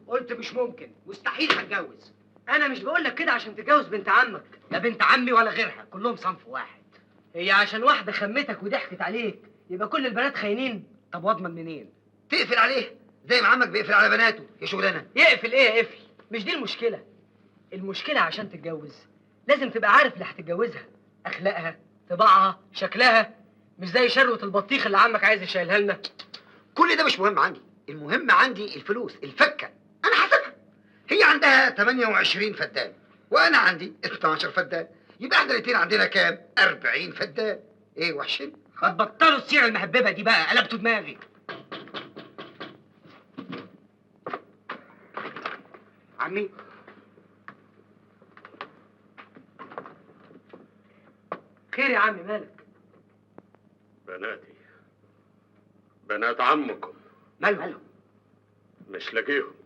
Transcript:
قلت مش ممكن، مستحيل هتجوز. انا مش بقول لك كده عشان تتجوز بنت عمك. لا بنت عمي ولا غيرها، كلهم صنف واحد. هي عشان واحده خمتك وضحكت عليك يبقى كل البنات خاينين؟ طب واضمن منين؟ تقفل عليه زي ما عمك بيقفل على بناته يا شغلانه. يقفل ايه يقفل؟ مش دي المشكله. المشكله عشان تتجوز لازم تبقى عارف اللي هتتجوزها، اخلاقها، طباعها، شكلها، مش زي شروه البطيخ اللي عمك عايز يشيلها لنا. كل ده مش مهم عندي، المهم عندي الفلوس، الفكه انا حاسبها. هي عندها 28 فدان وانا عندي 12 فدان، يبقى احنا الاثنين عندنا كام؟ 40 فدان. ايه وحشين؟ ما تبطلوا السيره المهببه دي بقى، قلبتوا دماغي. عمي خير يا عمي مالك؟ بناتي، بنات عمكم مالهم؟ مش لاقيهم.